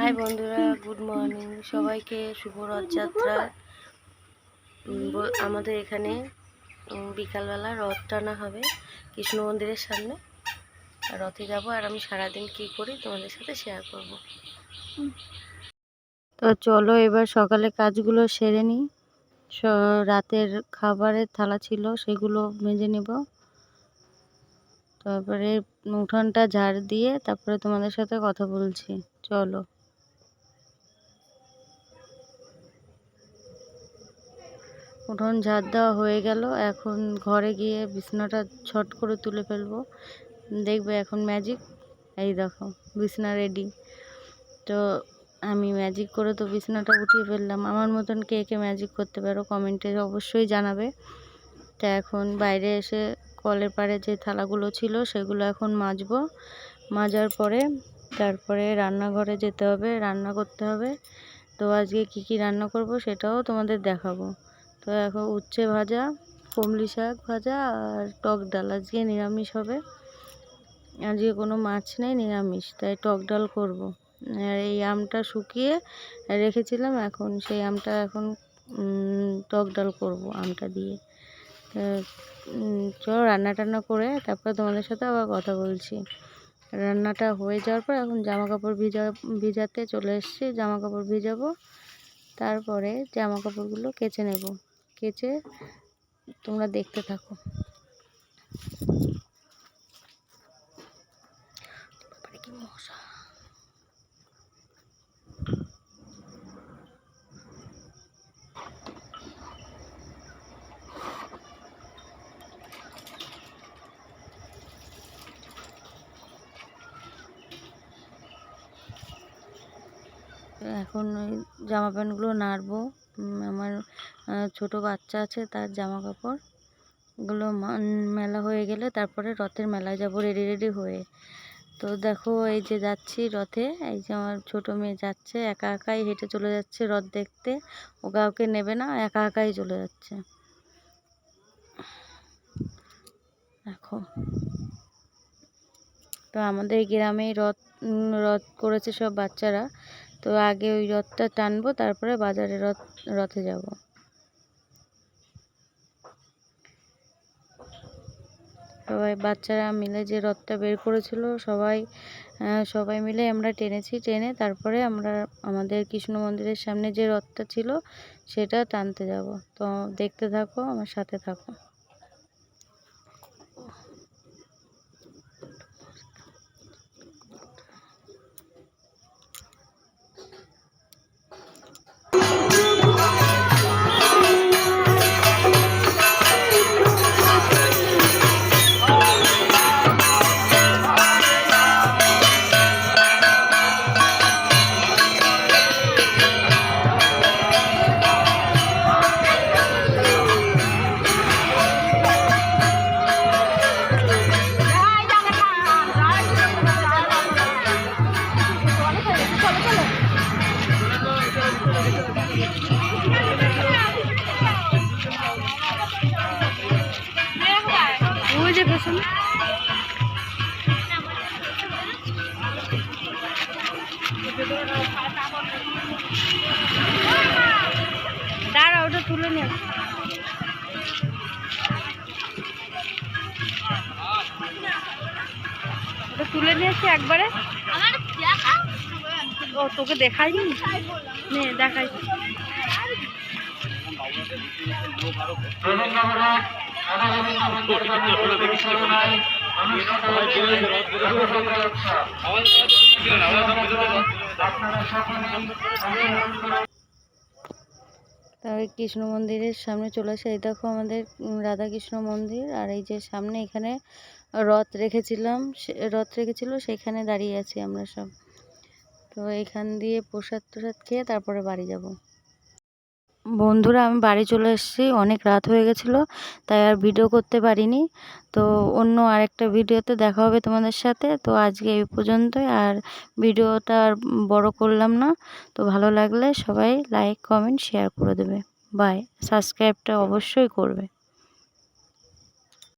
High বন্ধুরা, good morning সবাইকে। শুভ রথযাত্রা। আমাদের এখানে বিকালবেলা রথ টানা হবে কৃষ্ণ মন্দিরের সামনে। রথে যাব আর আমি সারাদিন কি করি তোমাদের সাথে শেয়ার করব। তো চলো এবার সকালে কাজগুলো সেরে নিই। রাতের খাবারের থালা ছিল সেগুলো মেজে নেব, তারপরে উঠোনটা ঝাড় দিয়ে তারপরে তোমাদের সাথে কথা বলছি। চলো। উঠোন ঝাড় দেওয়া হয়ে গেল, এখন ঘরে গিয়ে বিছানাটা ছট করে তুলে ফেলবো। দেখবে এখন ম্যাজিক। এই দেখো বিছানা রেডি। তো আমি ম্যাজিক করে তো বিছানাটা উঠিয়ে ফেললাম। আমার মতন কে কে ম্যাজিক করতে পারো কমেন্টে অবশ্যই জানাবে। তা এখন বাইরে এসে কলের পাড়ে যে থালাগুলো ছিল সেগুলো এখন মাজবো। মাজার পরে তারপরে রান্নাঘরে যেতে হবে, রান্না করতে হবে। তো আজকে কি কি রান্না করব সেটাও তোমাদের দেখাবো। তো এখন উচ্ছে ভাজা, কুমড়ি শাক ভাজা আর টক ডাল। আজকে নিরামিষ হবে, আজকে কোনো মাছ নেই, নিরামিষ, তাই টক ডাল করব। আর এই আমটা শুকিয়ে রেখেছিলাম, এখন সেই আমটা এখন টক ডাল করব আমটা দিয়ে। চলো রান্না টান্না করে তারপর তোমাদের সাথে আবার কথা বলছি। রান্নাটা হয়ে যাওয়ার পর এখন জামা কাপড় ভিজাতে চলে এসেছি। জামা কাপড় ভিজাবো, তারপরে জামা কাপড়গুলো কেচে নেব। কেচে তোমরা দেখতে থাকো। কি মশা! এখন ওই জামা প্যান্টগুলো নাড়বো। আমার ছোট বাচ্চা আছে, তার জামা কাপড়গুলো মেলা হয়ে গেলে তারপরে রথের মেলায় যাব রেডি হয়ে। তো দেখো এই যে যাচ্ছি রথে, এই যে আমার ছোট মেয়ে যাচ্ছে, একা একাই হেঁটে চলে যাচ্ছে রথ দেখতে। ও কাউকে নেবে না, একা একাই চলে যাচ্ছে। দেখো, তো আমাদের গ্রামেই রথ করেছে সব বাচ্চারা। তো আগে ওই রথটা টানবো, তারপরে বাজারে রথে যাব। সবাই বাচ্চারা মিলে যে রথটা বের করেছিল সবাই মিলে আমরা টেনে তারপরে আমরা আমাদের কৃষ্ণ মন্দিরের সামনে যে রথটা ছিল সেটা টানতে যাব। তো দেখতে থাকো, আমার সাথে থাকো। দাঁড়া, ওটা তুলে নিয়ে আসছি একবারে। ও তোকে দেখাইনি, নে দেখাই। তবে কৃষ্ণ মন্দিরের সামনে চলে আসে। এই দেখো আমাদের রাধা কৃষ্ণ মন্দির, আর এই যে সামনে এখানে রথ রেখেছিল সেখানে দাঁড়িয়ে আছি আমরা সব। তো এখান দিয়ে প্রসাদ খেয়ে তারপরে বাড়ি যাব। বন্ধুরা, আমি বাড়ি চলে এসেছি, অনেক রাত হয়ে গেছিলো, তাই আর ভিডিও করতে পারিনি। তো অন্য আরেকটা ভিডিওতে দেখা হবে তোমাদের সাথে। তো আজকে এই পর্যন্তই, আর ভিডিওটা আর বড় করলাম না। তো ভালো লাগলে সবাই লাইক কমেন্ট শেয়ার করে দেবে। বাই। সাবস্ক্রাইবটা অবশ্যই করবে।